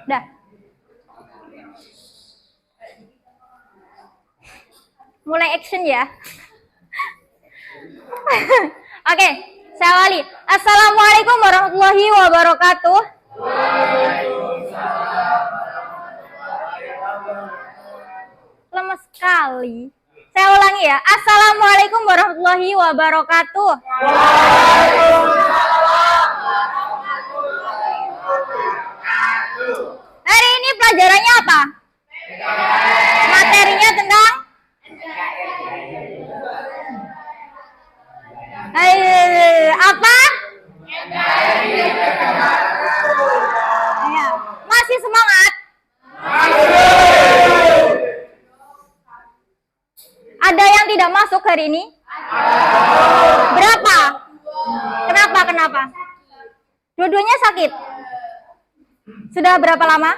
Udah. Mulai action ya. Oke, saya awali. Assalamualaikum warahmatullahi wabarakatuh. Lemes sekali. Saya ulangi ya. Assalamualaikum warahmatullahi wabarakatuh. Hari ini pelajarannya apa? Materinya tentang apa? Ya. Masih semangat? Ada yang tidak masuk hari ini? Berapa? Kenapa? Dua-duanya sakit? Sudah berapa lama?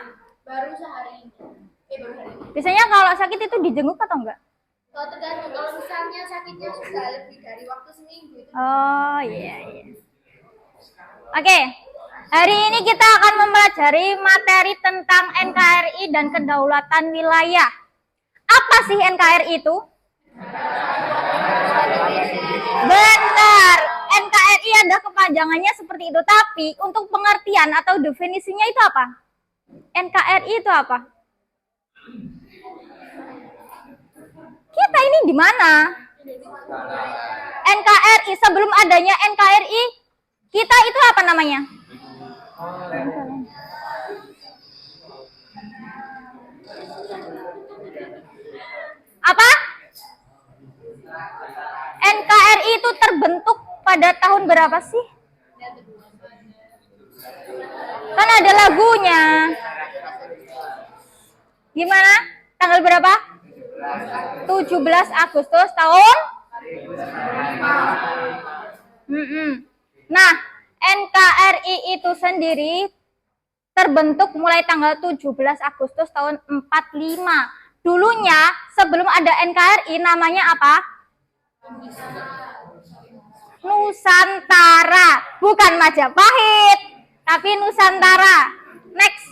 Baru sehari ini. Baru hari ini. Biasanya kalau sakit itu dijenguk atau enggak? Kalau tergantung, kalau misalnya sakitnya sudah lebih dari waktu seminggu itu. Oh iya. Oke, hari ini kita akan mempelajari materi tentang NKRI dan kedaulatan wilayah. Apa sih NKRI itu? Benar, NKRI ada kepanjangannya seperti itu. Tapi untuk pengertian atau definisinya itu apa? NKRI itu apa? Kita ini di mana? NKRI, sebelum adanya NKRI, kita itu apa namanya? Apa? NKRI itu terbentuk pada tahun berapa sih? Kan ada lagunya. Gimana? Tanggal berapa? 17 Agustus tahun? Nah, NKRI itu sendiri terbentuk mulai tanggal 17 Agustus tahun 45. Dulunya sebelum ada NKRI namanya apa? Nusantara, bukan Majapahit, tapi Nusantara. Next.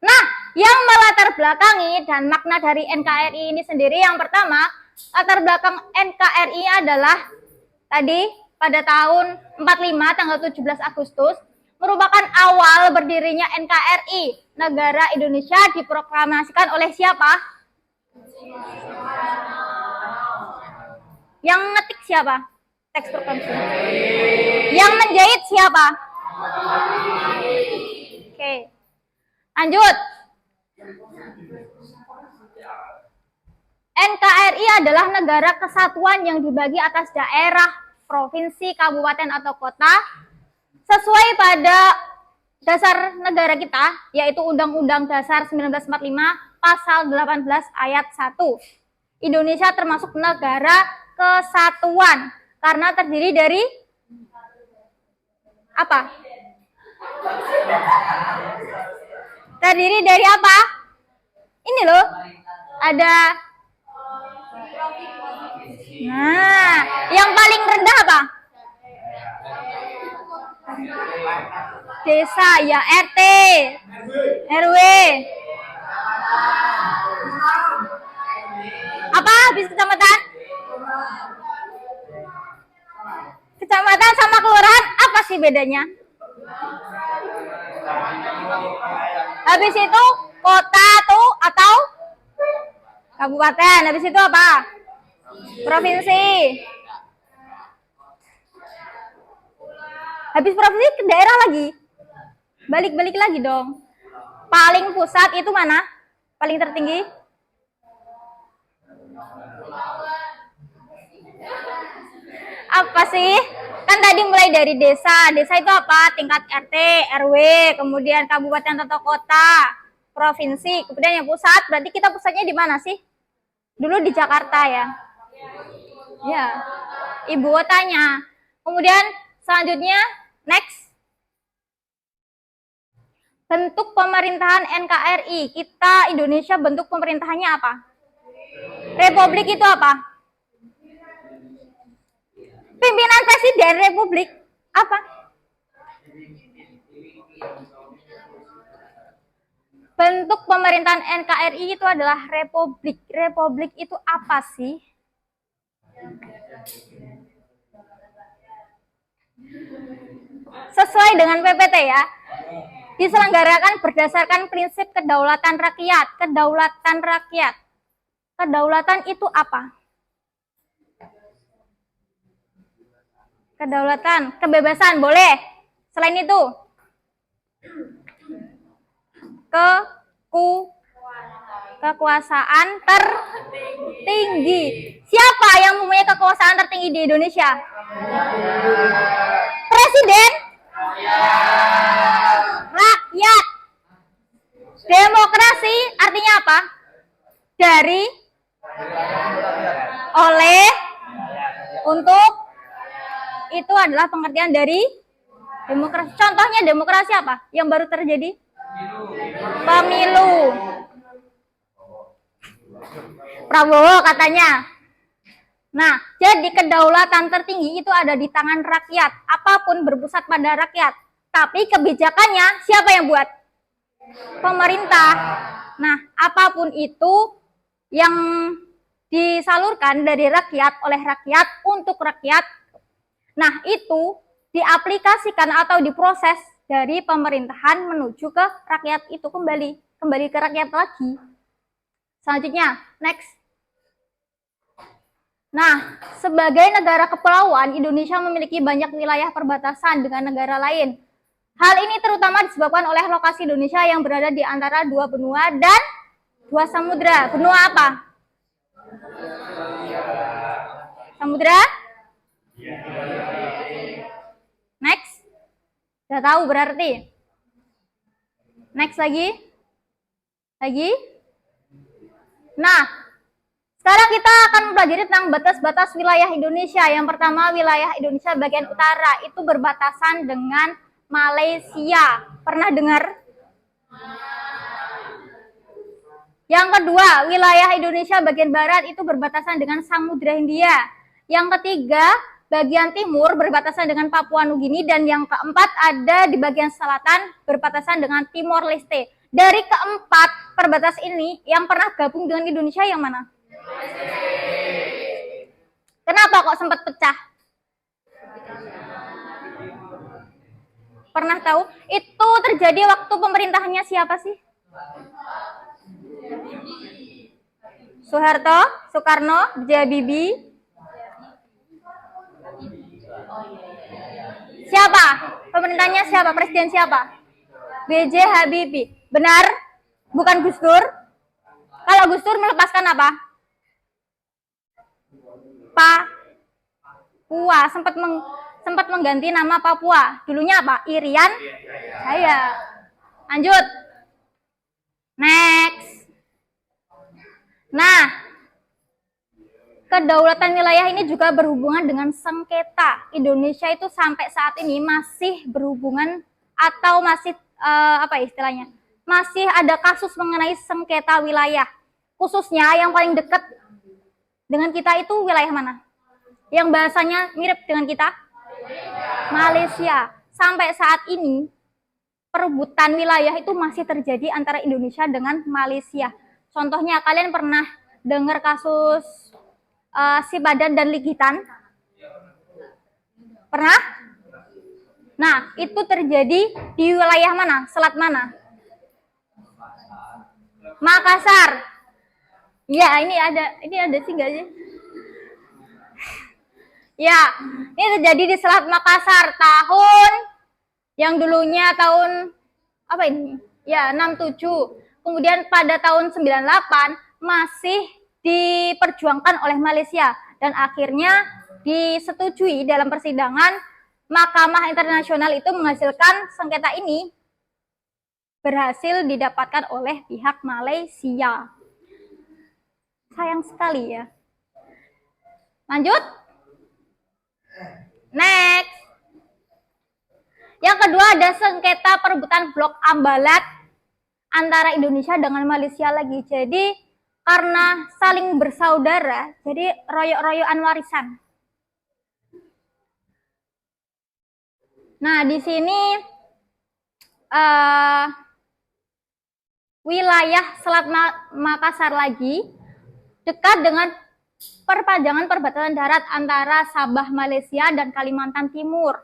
Nah, yang melatar belakangi dan makna dari NKRI ini sendiri, yang pertama, latar belakang NKRI adalah tadi pada tahun 45 tanggal 17 Agustus merupakan awal berdirinya NKRI. Negara Indonesia diproklamasikan oleh siapa? Yang ngetik siapa? Teks proklamasi. Yang menjahit siapa? Oke. Lanjut. NKRI adalah negara kesatuan yang dibagi atas daerah, provinsi, kabupaten atau kota sesuai pada dasar negara kita, yaitu Undang-Undang Dasar 1945 Pasal 18 Ayat 1. Indonesia termasuk negara kesatuan karena terdiri dari apa? Terdiri dari apa? Ini loh. Ada. Nah, yang paling rendah apa? Desa, ya RT, RW. Apa habis kecamatan? Kecamatan sama kelurahan apa sih bedanya? Habis itu kota tuh atau kabupaten. Habis itu apa? Provinsi. Habis provinsi ke daerah lagi. Balik-balik lagi dong. Paling pusat itu mana? Paling tertinggi? Apa sih? Kan tadi mulai dari desa. Desa itu apa? Tingkat RT, RW, kemudian kabupaten atau kota, provinsi, kemudian yang pusat. Berarti kita pusatnya di mana sih? Dulu di Jakarta ya. Ya. Ibu kotanya. Kemudian selanjutnya next. Bentuk pemerintahan NKRI. Kita Indonesia bentuk pemerintahannya apa? Republik itu apa? Pimpinan presiden republik apa? bentuk pemerintahan NKRI itu adalah republik. Republik itu apa sih? Sesuai dengan PPT ya. Diselenggarakan berdasarkan prinsip kedaulatan rakyat. Kedaulatan rakyat. Kedaulatan itu apa? Kedaulatan, kebebasan, boleh. Selain itu, kekuasaan tertinggi. Siapa yang mempunyai kekuasaan tertinggi di Indonesia? Presiden? Rakyat. Demokrasi artinya apa? Dari, oleh, untuk. Itu adalah pengertian dari demokrasi. Contohnya demokrasi apa? Yang baru terjadi? Pemilu. Prabowo katanya. Nah, jadi kedaulatan tertinggi itu ada di tangan rakyat. Apapun berpusat pada rakyat. Tapi kebijakannya siapa yang buat? Pemerintah. Nah, apapun itu yang disalurkan dari rakyat, oleh rakyat, untuk rakyat. Nah, itu diaplikasikan atau diproses dari pemerintahan menuju ke rakyat itu kembali ke rakyat lagi. Selanjutnya, next. Nah, sebagai negara kepulauan, Indonesia memiliki banyak wilayah perbatasan dengan negara lain. Hal ini terutama disebabkan oleh lokasi Indonesia yang berada di antara dua benua dan dua samudra. Benua apa? Samudra? Next. Udah tahu berarti. Next lagi. Nah, sekarang kita akan mempelajari tentang batas-batas wilayah Indonesia. Yang pertama, wilayah Indonesia bagian utara itu berbatasan dengan Malaysia. Pernah dengar? Yang kedua, wilayah Indonesia bagian barat itu berbatasan dengan Samudra Hindia. Yang ketiga, bagian timur berbatasan dengan Papua Nugini, dan yang keempat ada di bagian selatan berbatasan dengan Timor Leste. Dari keempat perbatas ini, yang pernah gabung dengan Indonesia yang mana? Kenapa kok sempat pecah? Pernah tahu? Itu terjadi waktu pemerintahannya siapa sih? Soeharto, Soekarno, B.J. Habibie. Siapa? Pemerintahnya siapa? Presiden siapa? B.J. Habibie. Benar? Bukan Gus Dur? Kalau Gus Dur melepaskan apa? Papua. Sempat mengganti nama Papua. Dulunya apa? Irian Jaya. Lanjut. Next. Nah, kedaulatan wilayah ini juga berhubungan dengan sengketa. Indonesia itu sampai saat ini masih berhubungan atau masih apa istilahnya? Masih ada kasus mengenai sengketa wilayah. Khususnya yang paling dekat dengan kita itu wilayah mana? Yang bahasanya mirip dengan kita? Malaysia. Sampai saat ini perebutan wilayah itu masih terjadi antara Indonesia dengan Malaysia. Contohnya, kalian pernah dengar kasus Sipadan dan Ligitan? Pernah? Nah, itu terjadi di wilayah mana? Selat mana? Makassar. Ya, ini ada sih nggak sih? Ya, ini terjadi di Selat Makassar tahun yang dulunya tahun apa ini? Ya, 67. Kemudian pada tahun 98 masih diperjuangkan oleh Malaysia dan akhirnya disetujui dalam persidangan. Mahkamah Internasional itu menghasilkan sengketa ini berhasil didapatkan oleh pihak Malaysia. Sayang sekali ya. Lanjut. Next. Yang kedua ada sengketa perebutan Blok Ambalat antara Indonesia dengan Malaysia lagi. Jadi karena saling bersaudara, jadi royok-royokan warisan. Nah, di sini wilayah Selat Makassar lagi, dekat dengan perpanjangan perbatasan darat antara Sabah Malaysia dan Kalimantan Timur.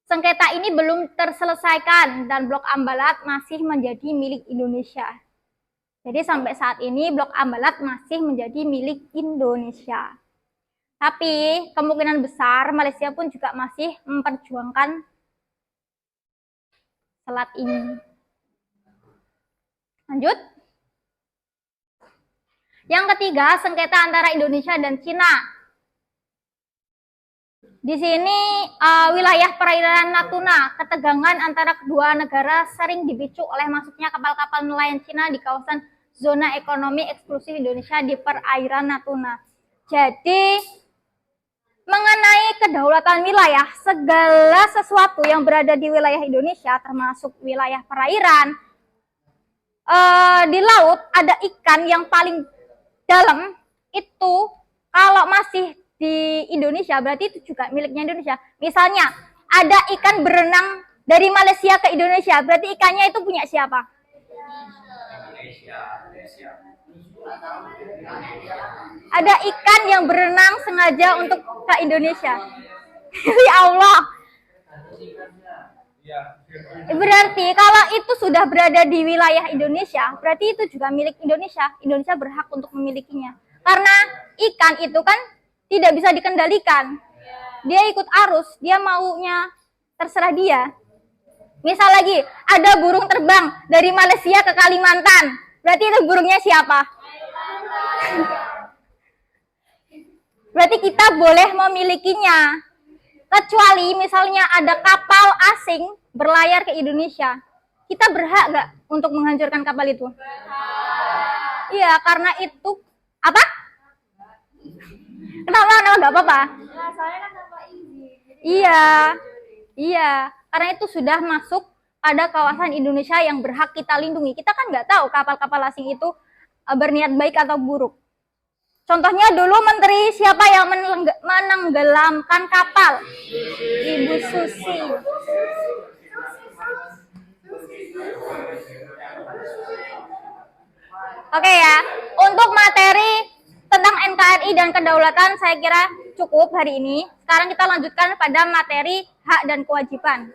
Sengketa ini belum terselesaikan dan Blok Ambalat masih menjadi milik Indonesia. Jadi sampai saat ini Blok Ambalat masih menjadi milik Indonesia. Tapi kemungkinan besar Malaysia pun juga masih memperjuangkan selat ini. Lanjut. Yang ketiga, sengketa antara Indonesia dan Cina. Di sini wilayah perairan Natuna, ketegangan antara kedua negara sering dipicu oleh masuknya kapal-kapal nelayan Cina di kawasan zona ekonomi eksklusif Indonesia di perairan Natuna. Jadi, mengenai kedaulatan wilayah, segala sesuatu yang berada di wilayah Indonesia, termasuk wilayah perairan, di laut ada ikan yang paling dalam, itu kalau masih di Indonesia berarti itu juga miliknya Indonesia. Misalnya ada ikan berenang dari Malaysia ke Indonesia, berarti ikannya itu punya siapa? Ada ikan yang berenang sengaja untuk ke Indonesia. Ya Allah. Berarti kalau itu sudah berada di wilayah Indonesia, berarti itu juga milik Indonesia. Indonesia berhak untuk memilikinya. Karena ikan itu kan tidak bisa dikendalikan. Dia ikut arus, dia maunya terserah dia. Misal lagi, ada burung terbang dari Malaysia ke Kalimantan. Berarti itu burungnya siapa? Berarti kita boleh memilikinya. Kecuali misalnya ada kapal asing berlayar ke Indonesia. Kita berhak nggak untuk menghancurkan kapal itu? Iya, karena itu apa? Kenapa nggak apa-apa? Nah, soalnya kan tanpa izin. Iya, karena itu sudah masuk pada kawasan Indonesia yang berhak kita lindungi. Kita kan nggak tahu kapal-kapal asing itu berniat baik atau buruk. Contohnya dulu menteri siapa yang menenggelamkan kapal? Ibu Susi. Oke ya, untuk materi tentang NKRI dan kedaulatan saya kira cukup hari ini. Sekarang kita lanjutkan pada materi hak dan kewajiban.